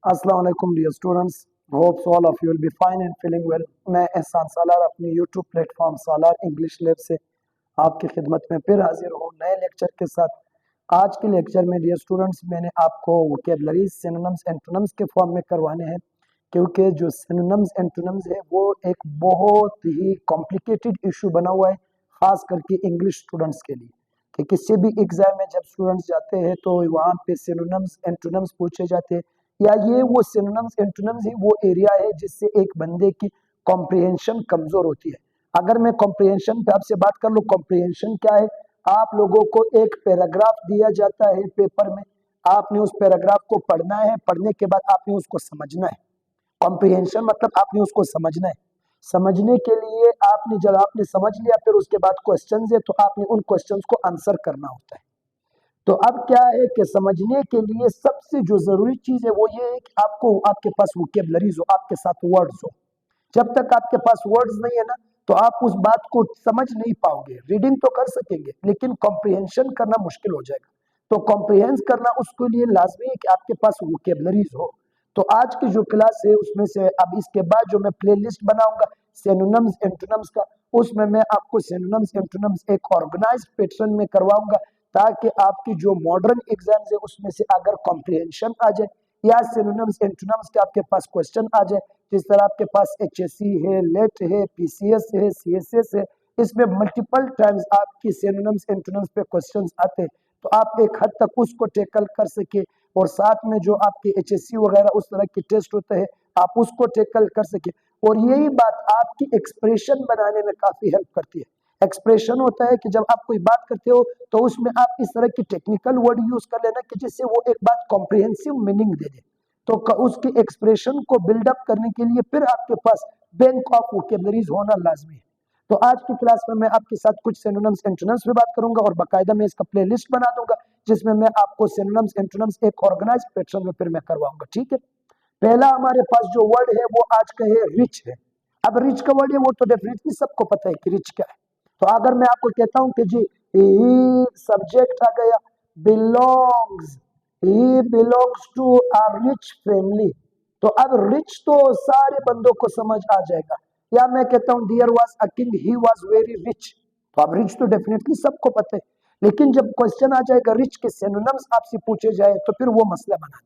अस्सलाम वालेकुम dear students, hopes all of you will be fine and feeling well. मैं एहसान सालार अपनी YouTube platform Salar English lab से आपकी खिदमत में फिर हाजिर हूँ नए लेक्चर के साथ। आज के लेक्चर में डियर स्टूडेंट्स मैंने आपको वोकेबलरी सिनोनिम्स एंटोनिम्स के फॉर्म में करवाने हैं, क्योंकि जो सिनोनिम्स एंटोनिम्स है वो एक बहुत ही कॉम्प्लिकेटेड इशू बना हुआ है, खास करके इंग्लिश स्टूडेंट्स के लिए। कि किसी भी एग्जाम में जब स्टूडेंट्स जाते हैं तो वहाँ पे सिनोनिम्स एंटोनिम्स पूछे जाते हैं, या ये वो सिनोनिम्स एंटोनिम्स ही वो एरिया है जिससे एक बंदे की कॉम्प्रिहेंशन कमजोर होती है। अगर मैं कॉम्प्रिहेंशन पे आपसे बात कर लूँ, कॉम्प्रिहेंशन क्या है? आप लोगों को एक पैराग्राफ दिया जाता है पेपर में, आपने उस पैराग्राफ को पढ़ना है, पढ़ने के बाद आपने उसको समझना है। कॉम्प्रिहेंशन मतलब आपने उसको समझना है। समझने के लिए आपने जब आपने समझ लिया, फिर उसके बाद क्वेश्चंस है तो आपने उन क्वेश्चंस को आंसर करना होता है। तो अब क्या है कि समझने के लिए सबसे जो जरूरी चीज है वो ये है कि आपको आपके पास वोकेबलरीज हो, आपके साथ वर्ड्स हो। जब तक आपके पास वर्ड्स नहीं है ना, तो आप उस बात को समझ नहीं पाओगे। रीडिंग तो कर सकेंगे लेकिन कॉम्प्रिहेंशन करना मुश्किल हो जाएगा। तो कॉम्प्रिहेंस करना उसके लिए लाजमी है कि आपके पास वोकेबलरीज हो। तो आज की जो क्लास है उसमें से अब इसके बाद जो मैं प्लेलिस्ट बनाऊंगा सिनोनिम्स एंटोनिम्स का, उसमें मैं आपको सिनोनिम्स एंटोनिम्स एक ऑर्गेनाइज्ड पैटर्न में करवाऊंगा, ताकि आपकी जो मॉडर्न एग्जाम्स है उसमें से अगर कॉम्प्रिहेंशन आ जाए या सिनोनिम्स एंटोनिम्स के आपके पास क्वेश्चन आ जाए, जिस तरह आपके पास एचएससी है, लेट है, पीसीएस है, सीएसएस है, इसमें मल्टीपल टाइम्स आपकी सिनोनिम्स एंटोनिम्स पे क्वेश्चंस आते हैं, तो आप एक हद तक उसको टैकल कर सके। और साथ में जो आपके एचएससी वगैरह उस तरह के टेस्ट होते हैं, आप उसको टैकल कर सके। और यही बात आपकी एक्सप्रेशन बनाने में काफी हेल्प करती है। एक्सप्रेशन होता है कि जब आप कोई बात करते हो तो उसमें आप इस तरह की टेक्निकल वर्ड यूज कर लेना कि जिससे वो एक बात कॉम्प्रिहेंसिव मीनिंग दे दे। तो उसके एक्सप्रेशन को बिल्डअप करने के लिए फिर आपके पास बैंक ऑफ वोकेबलरीज होना लाजमी है। तो आज की क्लास में मैं आपके साथ कुछ सिनोनिम्स एंटोनिम्स पे बात करूंगा और बाकायदा मैं इसका प्लेलिस्ट बना दूंगा, जिसमें मैं आपको सिनोनिम्स एंटोनिम्स एक ऑर्गेनाइज्ड पैटर्न में फिर मैं करवाऊंगा। ठीक है, पहला हमारे पास जो वर्ड है वो आज का है रिच है। अब रिच का वर्ड है वो तो डेफिनेटली सबको पता है कि रिच क्या है। तो अगर मैं आपको कहता हूं कि जी ही सब्जेक्ट आ गया, belongs, he belongs to a rich family, तो अब रिच तो सारे बंदों को समझ आ जाएगा। या मैं कहता हूं there was a king, he was very rich, तो अब रिच तो डेफिनेटली सबको पता है। लेकिन जब क्वेश्चन आ जाएगा रिच के सिनोनिम्स आपसे पूछे जाए तो फिर वो मसला बना।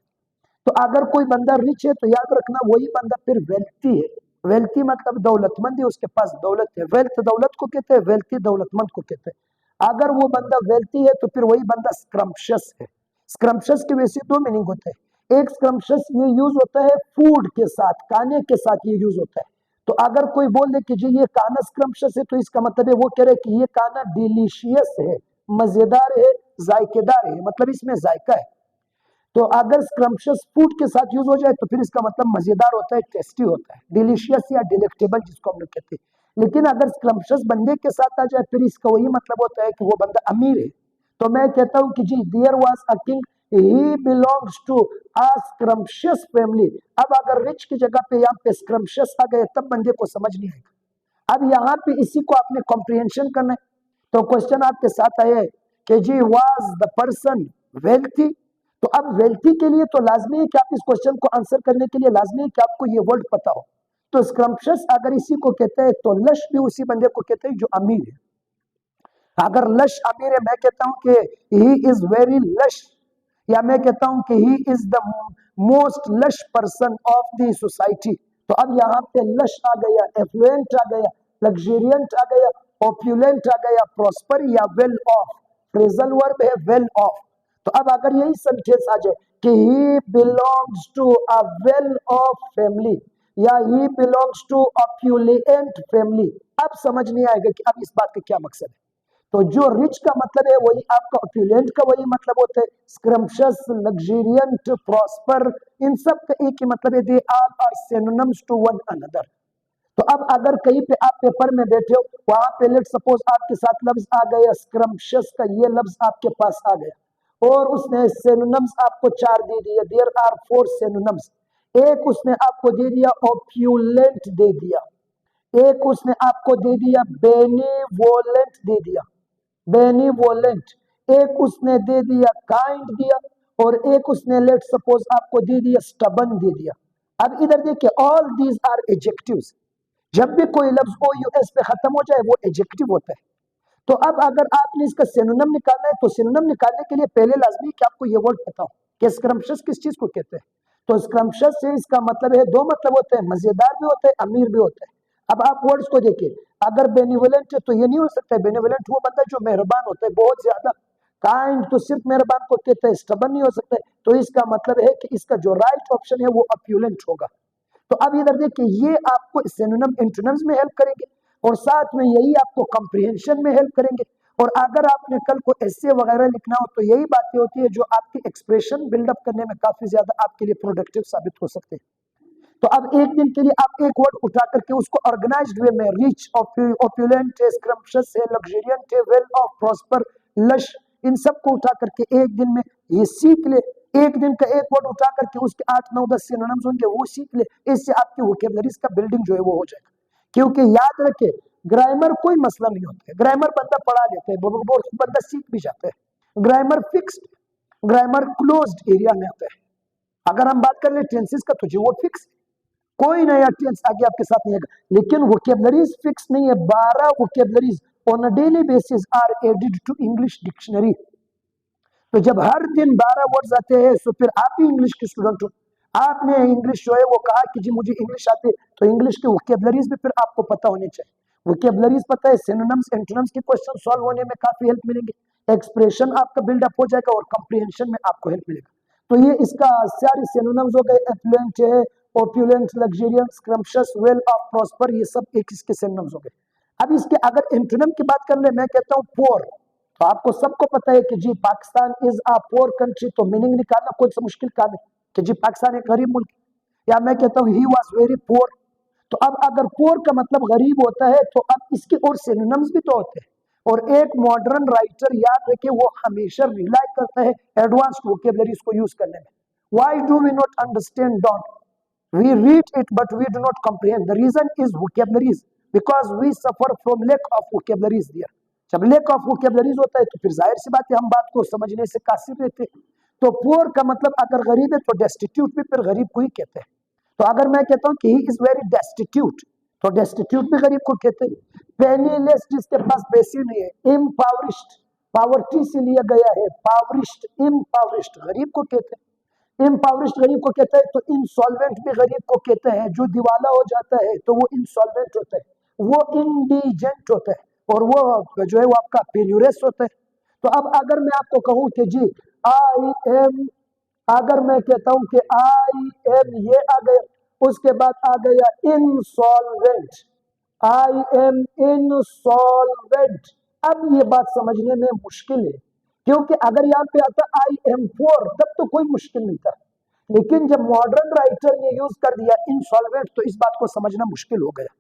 तो अगर कोई बंदा रिच है तो याद रखना वही बंदा फिर वेल्थी है। वेल्थी मतलब दौलतमंद है, उसके पास दौलत है। वेल्थ दौलत को कहते हैं, वेल्थी दौलतमंद को कहते हैं। अगर वो बंदा वेल्थी है तो फिर वही बंदा स्क्रम्पशियस है। स्क्रम्पशियस के वैसे दो मीनिंग होते हैं। एक स्क्रम्पशियस ये यूज होता है फूड के साथ, खाने के साथ ये यूज होता है। तो अगर कोई बोल दे कि जी ये खाना स्क्रम्पशियस है, तो इसका मतलब है वो कह रहे कि ये खाना डिलीशियस है, मजेदार है, जायकेदार है, मतलब इसमें जायका है। तो अगर स्क्रम्पशियस फूड के साथ यूज हो जाए तो फिर इसका मतलब मजेदार होता है, टेस्टी होता है, डिलीशियस या डिलेक्टेबल जिसको हम लोग कहते हैं। लेकिन अगर स्क्रम्पशियस बंदे के साथ आ जाए फिर इसका वही मतलब होता है कि वो बंदा अमीर है। तो मैं कहता हूं कि जी there was a king, he belongs to a scrumptious family. अब अगर रिच की जगह पे यहाँ पे स्क्रम्पशियस आ गए तब बंदे को समझ नहीं आएगा। अब यहाँ पे इसी को आपने कॉम्प्रिहेंशन करना है। तो क्वेश्चन आपके साथ आए कि जी वाज द पर्सन वेल्थी। तो अब वेल्थी के लिए तो लाजमी है कि आप इस क्वेश्चन को आंसर करने के लिए लाजमी है कि आपको ये वर्ड पता हो। तो स्क्रम्पशियस अगर इसी को कहते हैं तो लश भी उसी बंदे को कहते हैं जो अमीर है। अगर लश अमीर है, मैं कहता हूं कि ही इज वेरी लश, या मैं कहता हूं कि he is the most lush person of the society. तो अब यहाँ पे लश आ गया, एफ्लुएंट आ गया, लग्जरियंट आ गया, ऑप्यूलेंट आ गया, प्रॉस्पर या वेल ऑफ। फ्रेजल वर्ब है वेल ऑफ। तो अब अगर यही सेंटेंस आ जाए कि he belongs to a well off family या he belongs to opulent family, अब समझ नहीं आएगा कि अब इस बात का क्या मकसद है। तो जो रिच का मतलब है वही आपका ऑप्यूलेंट का वही मतलब होता है, स्क्रम्पशियस, लग्जरियंट, प्रॉस्पर, इन सब का एक ही मतलब है, they all are synonyms to one another. तो अब अगर कहीं पे आप पेपर में बैठे हो, वहां पे लेट सपोज आपके साथ लफ्ज आ गया स्क्रम्पशियस का, ये लफ्ज आपके पास आ गया और उसने सिनोनिम्स आपको चार दे दिए, देयर आर फोर सिनोनिम्स। एक उसने आपको दे दिया ऑप्यूलेंट दे दिया, एक उसने आपको दे दिया बेनीवोलेंट दे दिया, बेनीवोलेंट, एक उसने दे दिया काइंड दिया, और एक उसने लेट सपोज आपको दे दिया स्टबन दे दिया। अब इधर देखिए, ऑल दीज आर एडजेक्टिव्स। जब भी कोई लफ्ज ओ यू एस पे खत्म हो जाए वो एडजेक्टिव होता है। तो अब अगर आपने इसका सिनोनिम निकालना है तो सिनोनिम निकालने के लिए पहले लाजमी कि आपको ये वर्ड पता हो कि स्क्रम्पशियस किस चीज को कहते हैं। तो स्क्रम्पशियस से इसका मतलब है, दो मतलब होते हैं, मजेदार भी होते हैं, अमीर भी होते हैं। अब आप वर्ड्स को देखिए, अगर बेनिवोलेंट है तो ये नहीं हो सकता है। बेनिवोलेंट वो बंदा जो मेहरबान होता है बहुत ज्यादा। काइंड तो सिर्फ मेहरबान को कहते हैं, स्टबन नहीं हो सकता है। तो इसका मतलब है कि इसका जो राइट ऑप्शन है वो अप्यूलेंट होगा। तो अब इधर देखिए, ये आपको सिनोनिम एंटोनिम्स में हेल्प करेंगे और साथ में यही आपको कंप्रीहेंशन में हेल्प करेंगे। और अगर आपने कल को एसे वगैरह लिखना हो तो यही बातें होती है जो आपकी एक्सप्रेशन बिल्डअप करने में काफी ज्यादा आपके लिए प्रोडक्टिव साबित हो सकते हैं। तो अब एक दिन के लिए आप एक वर्ड उठा करके उसको ऑर्गेनाइज्ड वे में, रिच, ऑप्यूलेंट है, स्क्रम्पशियस है, लग्जरियंट है, वेल ऑफ, प्रॉस्पर, लश, इन सबको उठा करके एक दिन में ये सीख ले। एक दिन का एक वर्ड उठा करके उसके 8 9 10 सिनोनिम्स होंगे, वो सीख ले। इससे आपकी वोकैबुलरीज का बिल्डिंग जो है वो हो जाएगा। क्योंकि याद रखे, ग्रामर कोई मसला नहीं होता है। ग्रामर बंदा पढ़ा लेता है, बंदा सीख भी जाता है। Grammar fixed, grammar closed area में आता है। अगर हम बात कर ले टेंसेस का तो जी वो फिक्स, कोई नया टेंस आगे आपके साथ नहीं आएगा। लेकिन वोकैबुलरीज फिक्स नहीं है। 12 vocabularies on a daily basis are added to English dictionary. तो जब हर दिन 12 वर्ड्स आते हैं तो फिर आप ही इंग्लिश के स्टूडेंट हो। आपने इंग्लिश जो है वो कहा कि जी मुझे इंग्लिश आती है, तो इंग्लिश के वोकैबुलरीज भी फिर आपको पता होने चाहिए। वोकैबुलरीज पता है, सिनोनिम्स एंटोनिम्स के क्वेश्चन सॉल्व होने में काफी हेल्प मिलेंगे, एक्सप्रेशन आपका बिल्डअप हो जाएगा और कंप्रीहेंशन में आपको हेल्प मिलेगा। तो ये इसका सारे सिनोनिम्स हो गए, एफ्लुएंट है, ऑप्यूलेंट, लग्जरियंट, स्क्रम्पशियस, वेल ऑफ, प्रॉस्पर, ये सब एक इसके सिनोनिम्स हो गए। अब इसके अगर एंटोनिम की बात कर ले, मैं कहता हूँ पोर। तो आपको सबको पता है कि जी Pakistan is a poor country, तो मीनिंग निकालना कोई सा मुश्किल काम है कि जी पाकिस्तान एक गरीब मुल्क। या मैं कहता हूँ ही वाज वेरी पोर। तो अब अगर पोर का मतलब गरीब होता है तो अब इसके और सिनोनिम्स भी तो होते हैं। और एक मॉडर्न राइटर, याद रखे, वो हमेशा रिलाई करता है एडवांस्ड वोकैबुलरीज को यूज करने में। Why do we not understand that, we read it but we do not comprehend? The reason is vocabularies, because we suffer from lack of vocabularies there. जब lack of vocabularies होता है तो फिर जाहिर सी बात है हम बात को समझने से कासिर रहते हैं। तो poor का मतलब अगर गरीब है तो destitute भी फिर गरीब को ही कहते हैं। तो अगर मैं कहता हूँ कि he is very destitute, तो destitute भी गरीब को कहते हैं। penniless जिसके पास पैसे नहीं है, impoverished, पावर्टी से लिया गया है, पावरिस्ट, impoverished गरीब को कहते हैं। इम्पावरिश्ड गरीब को कहते हैं। तो इंसॉल्वेंट भी गरीब को कहते हैं, जो दिवाला हो जाता है तो वो इंसॉल्वेंट होता है, वो इंडिजेंट होता है, और वो जो है वो आपका पेन्यूरस होता है। तो अब अगर मैं आपको कहूं कि जी आई एम, अगर मैं कहता हूं कि आई एम, ये आ गया, उसके बाद आ गया इंसॉल्वेंट, आई एम इंसॉल्वेंट। अब ये बात समझने में मुश्किल है, क्योंकि अगर यहाँ पे आता आई एम पोर तब तो कोई मुश्किल नहीं था, लेकिन जब मॉडर्न राइटर ने यूज कर दिया इंसॉल्वेंट तो इस बात को समझना मुश्किल हो गया।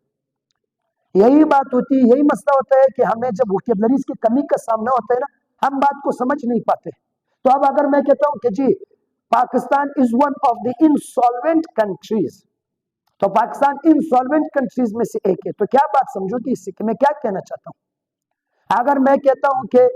यही बात होती है, यही मसला होता है कि हमें जब वोकैबुलरीज की कमी का सामना होता है ना, हम बात को समझ नहीं पाते। तो अब अगर मैं कहता हूं कि जी Pakistan is one of the insolvent countries, तो पाकिस्तान इंसॉल्वेंट कंट्रीज में से एक है, तो क्या बात समझो कि इससे कि मैं क्या कहना चाहता हूं। अगर मैं कहता हूं कि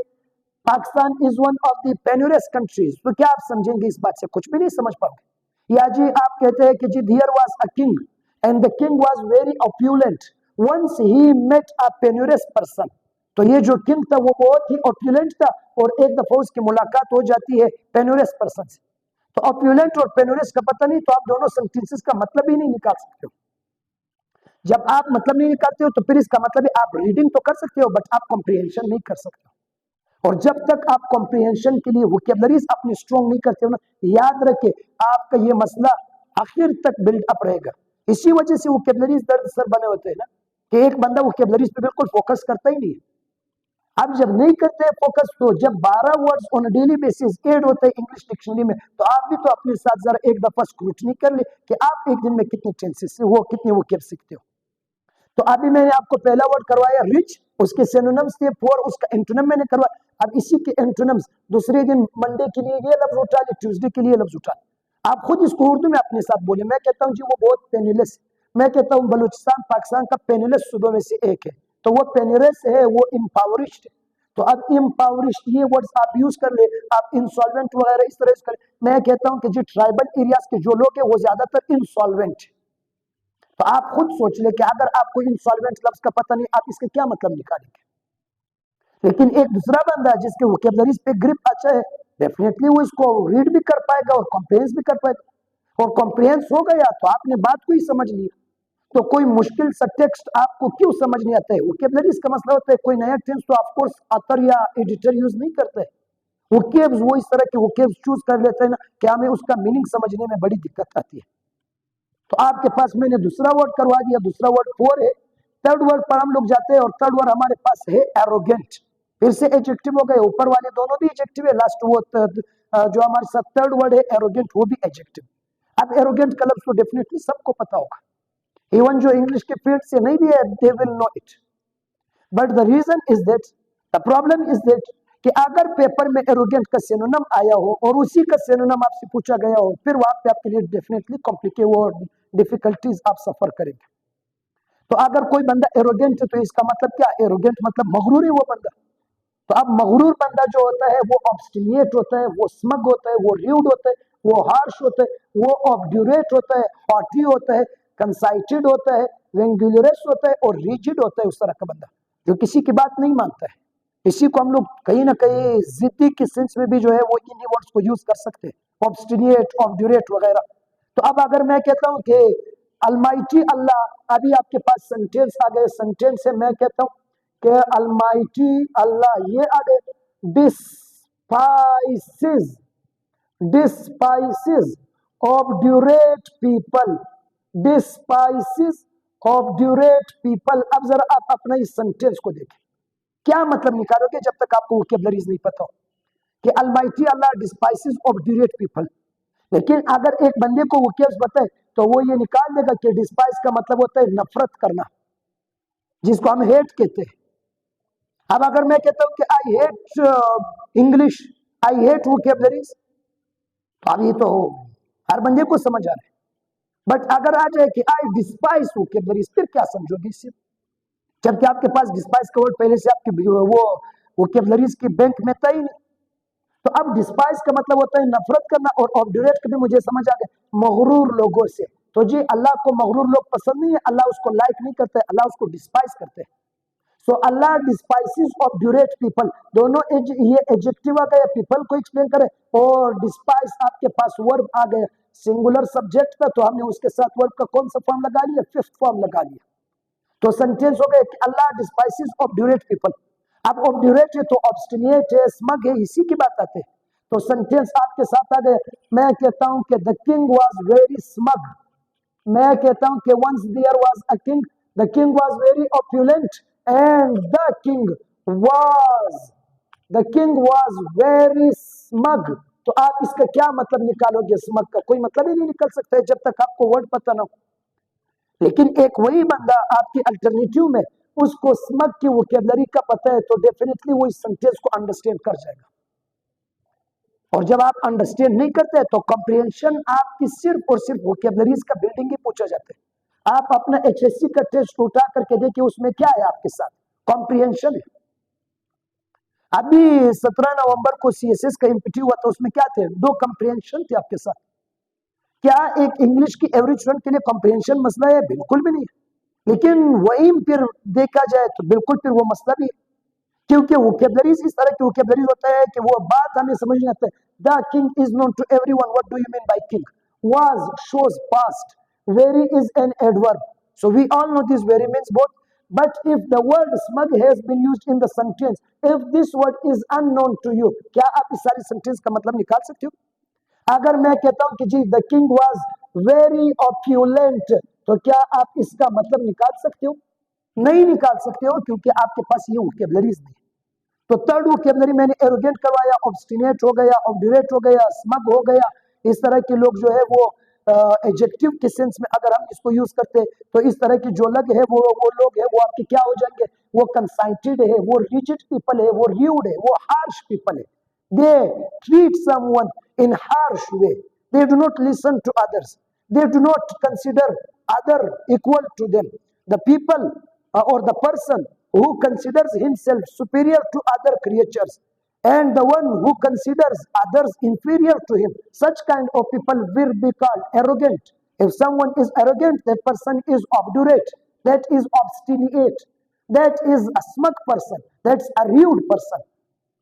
Pakistan is one of the penurious countries, तो क्या आप समझेंगे इस बात से? कुछ भी नहीं समझ पाओगे। या जी आप कहते हैं कि जी there was a king and the king was very opulent, once he met a penurious person. तो ये जो किंग था वो बहुत ही ऑप्यूलेंट था और एक दफा उसकी मुलाकात हो जाती है पेन्यूरस पर्सन से। तो ऑप्यूलेंट और पेन्यूरस का पता नहीं तो आप दोनों सेंटेंसेस का मतलब ही नहीं निकाल सकते हो। जब आप मतलब नहीं निकालते हो तो फिर इसका मतलब है आप रीडिंग तो कर सकते हो बट आप कॉम्प्रिहेंशन नहीं कर सकते हो। और जब तक आप कॉम्प्रिहेंशन के लिए वोकैबुलरीज अपनी स्ट्रॉन्ग नहीं करते हो ना, याद रखे आपका ये मसला आखिर तक बिल्ड अप रहेगा। इसी वजह से वोकैबुलरीज दर्द सर बने होते हैं ना, कि एक बंदा वोकैबुलरीज पे बिल्कुल फोकस करता ही नहीं है। अब जब नहीं करते फोकस, तो जब 12 words on daily basis add होते हैं इंग्लिश डिक्शनरी में, तो आप भी तो अपने साथ जरा एक दफा स्क्रूटनी कर ले कि आप एक दिन में कितने टेंसेस से वो कितने वोकैब सीखते हो। तो अभी मैंने आपको पहला वर्ड करवाया रिच, उसके सिनोनिम्स थे पोर, उसका एंटोनिम मैंने करवाया। अब इसी के एंटोनिम्स दूसरे दिन मंडे के लिए ये लफ्ज उठा ले, ट्यूसडे के लिए लफ्ज उठा ले। आप खुद इसको उर्दू में अपने साथ बोले। मैं कहता हूँ जी वो बहुत पेनिलेस, मैं कहता हूँ बलूचिस्तान पाकिस्तान का पेनिलेस सूबों में से एक है, तो वो पेनिलेस है, वो इम्पावरिश्ड है। तो अब इम्पावरिश ये वर्ड्स आप यूज कर ले, आप इंसॉल्वेंट वगैरह इस तरह से कर। मैं कहता हूं कि जो ट्राइबल एरियाज के जो लोग हैं वो ज्यादातर इंसॉल्वेंट। तो आप खुद सोच ले कि अगर आपको इंसॉल्वेंट लफ्ज का पता नहीं, आप इसके क्या मतलब निकालेंगे। लेकिन एक दूसरा बंदा है जिसके वोकेबलरीज पे ग्रिप अच्छा है, डेफिनेटली वो इसको रीड भी कर पाएगा और कॉम्प्रिहेंस भी कर पाएगा। और कॉम्प्रिहेंस हो गया तो आपने बात को ही समझ लिया। तो कोई मुश्किल सा टेक्स्ट आपको क्यों समझ नहीं आता है, वोकेबलरीज का मसला होता है। कोई नया टेंस तो ऑफकोर्स ऑथर या एडिटर यूज नहीं करते, वोकेब्स वो इस तरह के वोकेब्स चूज कर लेते हैं ना कि हमें उसका मीनिंग समझने में बड़ी दिक्कत आती है। तो आपके पास मैंने दूसरा वर्ड करवा दिया, दूसरा वर्ड फोर है। थर्ड वर्ड पर हम लोग जाते हैं और थर्ड वर्ड हमारे पास है एरोगेंट। फिर से एडजेक्टिव हो गए, ऊपर वाले दोनों भी एडजेक्टिव है, लास्ट वो जो हमारे साथ थर्ड वर्ड है एरोगेंट वो भी एडजेक्टिव। अब एरोगेंट का लफ्ज तो डेफिनेटली सबको पता होगा, इवन जो इंग्लिश के फील्ड से नहीं भी है they will know it. But the reason is that, the problem is that कि अगर पेपर में एरोगेंट का सिनोनिम आया हो और उसी का सिनोनिम आपसे पूछा गया हो, फिर वहां पे आपके लिए डेफिनेटली कॉम्प्लिकेटेड और डिफिकल्टीज आप सफर करेंगे। तो अगर कोई बंदा एरोगेंट है तो इसका मतलब क्या, एरोगेंट मतलब मगरूर है वो बंदा। तो अब मगरूर बंदा जो होता है वो ऑब्स्टिनेट होता है, वो स्मग होता है, वो र्यूड होता है, वो हार्श होता है, वो ऑब्ड्यूरेट होता है, हॉटी होता है, कंसाइटेड होता है, वेंगुलरस होता है और रिजिड होता है। उस तरह का बंदा जो किसी की बात नहीं मानता है। इसी को हम लोग कहीं ना कहीं जिद्दी के सेंस में भी जो है वो इन्हीं वर्ड्स को यूज कर सकते हैं, ऑब्स्टिनेट, ऑब्ड्यूरेट वगैरह। तो अब अगर मैं कहता हूं कि अलमाइटी अल्लाह, अभी आपके पास सेंटेंस आ गए, सेंटेंस है, मैं कहता हूं कि अलमाइटी अल्लाह ये आ गए, डिस्पाइसेस, डिस्पाइसेस ऑब्ड्यूरेट पीपल, डिस्पाइसेस ऑब्ड्यूरेट पीपल। अब जरा आप अपना इस सेंटेंस को देखें, क्या मतलब निकालोगे जब तक आपको वोकैबुलरीज नहीं पता हो कि अलमाइटी अल्लाह डिस्पाइसेस ऑब्ड्यूरेट पीपल। लेकिन अगर एक बंदे को वोकैब्स बताए तो वो ये निकाल देगा कि डिस्पाइस का मतलब होता है नफरत करना, जिसको हम हेट कहते हैं। अब अगर मैं कहता हूं कि I hate English, I hate vocabularies, तो अब ये तो हर बंदे को समझ आ रहा है। बट अगर आ जाए कि आई डिस्पाइस वोकैबुलरीज, फिर क्या समझोगे इससे, जबकि आपके पास डिस्पाइस का वर्ड पहले से आपकी वो वोकैबुलरीज की बैंक में था ही नहीं। तो अब डिस्पाइस का मतलब होता है नफरत करना, और ऑब्ड्यूरेट का भी मुझे समझ आ गया, मगरूर लोगों से। तो जी अल्लाह को मगरूर लोग पसंद नहीं है, अल्लाह उसको लाइक नहीं करते, अल्लाह उसको डिस्पाइस करते हैं। सो अल्लाह डिस्पाइसेस ऑब्ड्यूरेट पीपल, दोनों ये एडजेक्टिव आ गया पीपल को एक्सप्लेन करे, और डिस्पाइस आपके पास वर्ब आ गया सिंगुलर सब्जेक्ट का, तो हमने उसके साथ वर्ब का कौन सा फॉर्म लगा लिया, फिफ्थ फॉर्म लगा लिया। तो सेंटेंस हो गया कि अल्लाह डिस्पाइसेस ऑब्ड्यूरेट पीपल। अब ऑब्ड्यूरेट है तो ऑब्स्टिनेट है, स्मग है, इसी की बात आते हैं। तो सेंटेंस आपके साथ आ गए, मैं कहता हूं कि the king was very smug, मैं कहता हूं कि once there was a king, the king was very opulent and the king was very smug. तो आप इसका क्या मतलब निकालोगे, स्मग का कोई मतलब ही नहीं निकल सकता है जब तक आपको वर्ड पता ना हो। लेकिन एक वही बंदा आपकी अल्टरनेटिव में उसको स्मग की वोकैबुलरी का पता है, तो डेफिनेटली वो इस सेंटेंस को अंडरस्टैंड कर जाएगा। और जब आप अंडरस्टैंड नहीं करते तो कॉम्प्रिहेंशन आपकी सिर्फ और सिर्फ वोकैबुलरीज का बिल्डिंग ही पूछा जाता है। आप अपना एचएससी का टेस्ट उठा करके देखिए, उसमें क्या है आपके साथ, कॉम्प्रिहेंशन है। अभी 17 नवंबर को सीएसएस का एमपीटी हुआ था, उसमें क्या थे, 2 कॉम्प्रिहेंशन थे आपके साथ। क्या एक इंग्लिश की एवरेज स्टूडेंट के लिए कॉम्प्रिहेंशन मसला है, बिल्कुल भी नहीं है। लेकिन वही फिर देखा जाए तो बिल्कुल फिर वो मसला भी है, क्योंकि वोकैबुलरीज इस तरह की वोकैबुलरीज होता है कि वो बात हमें समझ नहीं आता है। The king is known to everyone, what do you mean by king, was shows past, very is an adverb, so we all know this very means both. But if the word smug has been used in the sentence, if this word is unknown to you, क्या आप इस सारी sentence का मतलब निकाल सकते हो। अगर मैं कहता हूं कि जी द किंग वाज वेरी ऑप्युलेंट, तो क्या आप इसका मतलब निकाल सकते हो, नहीं निकाल सकते हो, क्योंकि आपके पास ये वोकैबुलरीज नहीं। तो थर्ड वोकैबुलरी मैंने एरोगेंट करवाया, ऑब्स्टिनेट हो गया, ऑब्ड्यूरेट हो गया, स्मग हो गया। इस तरह के लोग जो है वो एडजेक्टिव के सेंस में अगर हम इसको यूज करते तो इस तरह की जो लग है वो लोग है वो आपके क्या हो जाएंगे, वो कंसाइटेड है, वो रिजिड पीपल है, वो र्यूड है, वो हार्श पीपल है। They treat someone in harsh way, they do not listen to others, they do not consider other equal to them. The people or the person who considers himself superior to other creatures and the one who considers others inferior to him. Such kind of people will be called arrogant. If someone is arrogant, that person is obdurate, that is obstinate, that is a smug person, that's a rude person.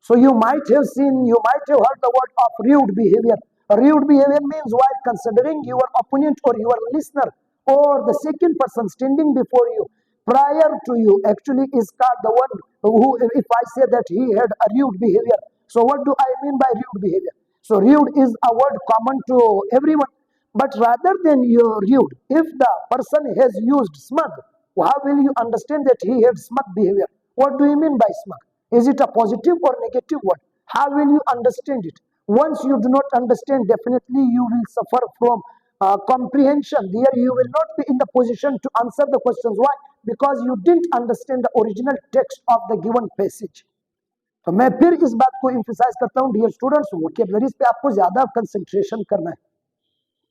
So you might have seen, you might have heard the word of rude behavior. Rude behavior means while considering your opponent or your listener or the second person standing before you, prior to you, actually is called the one who, if I say that he had a rude behavior. So what do I mean by rude behavior? So rude is a word common to everyone. But rather than your rude, if the person has used smug, how will you understand that he had smug behavior? What do you mean by smug? Is it a positive or negative word? How will you understand it? Once you do not understand, definitely you will suffer from comprehension. There you will not be in the position to answer the questions. Why? Because you didn't understand the original text of the given passage. तो मैं फिर इस बात को emphasise करता हूँ dear students, vocabularies पे आपको ज्यादा कंसंट्रेशन करना है।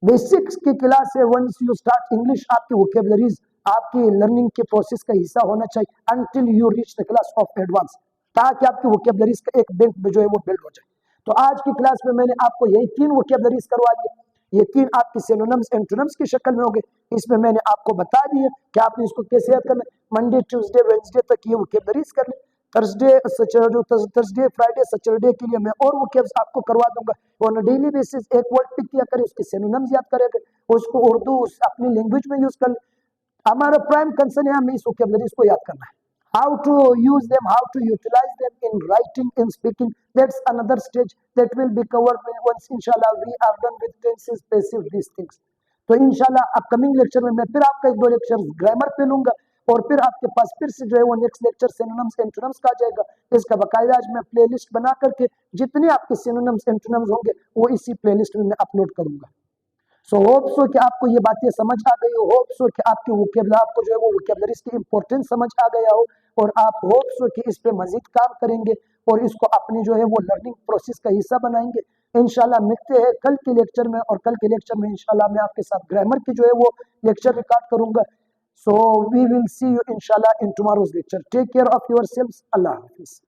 बेसिक्स की क्लास है, वंस यू स्टार्ट इंग्लिश, आपकी वोकैबुलरीज आपकी लर्निंग के प्रोसेस का हिस्सा होना चाहिए until you reach the class of advance, ताकि आपकी वोकैबुलरीज का एक बैंक जो है वो बिल्ड हो जाए। तो आज की क्लास में मैंने आपको यही 3 वोकैबुलरीज करवा दी। ये 3 आपकी सिनोनिम्स एंटोनिम्स की शक्ल में होंगे। इसमें मैंने आपको बता दिया कि आपने इसको कैसे याद करना है। मंडे ट्यूसडे वेडनेसडे तक ये वोकैबुलरीज कर ले। थर्सडे फ्राइडे सैटरडे के लिए मैं और वोकैब्स आपको करवा दूंगा। ऑन डेली बेसिस एक वर्ड पिक किया करें, उसके सिनोनिम्स याद करेंगे, उसको उर्दू अपनी लैंग्वेज में यूज कर ले। हमारा प्राइम कंसर्न है हमें इस वोकैबुलरीज को याद करना है। How to use them, how to utilize them in writing and speaking, that's another stage that will be covered once inshallah we are done with tenses, passive, these things. तो इंशाल्लाह upcoming lecture में मैं फिर आपका 1-2 lecture grammar पे लूंगा और फिर आपके पास फिर से जो है वो नेक्स्ट लेक्चर सिनोनिम्स एंटोनिम्स का आ जाएगा। इसका बाकायदा आज मैं प्लेलिस्ट बना करके जितने आपके सिनोनिम्स एंटोनिम्स होंगे वो इसी प्लेलिस्ट में मैं अपलोड करूंगा। सो होप सो कि आपको ये बातें समझ आ गई हो, होप सो कि आपके वोकैबुलरी आपको जो है वो वोकैबुलरीज की इंपॉर्टेंस समझ आ गया हो और आप होप सो कि इस पे मजीद काम करेंगे और इसको अपनी जो है वो लर्निंग प्रोसेस का हिस्सा बनाएंगे। इंशाल्लाह मिलते हैं कल के लेक्चर में, और कल के लेक्चर में इंशाल्लाह मैं आपके साथ ग्रामर की जो है वो लेक्चर रिकॉर्ड करूंगा। So we will see you इंशाल्लाह in tomorrow's lecture. Take care of yourselves. अल्लाह हाफिज।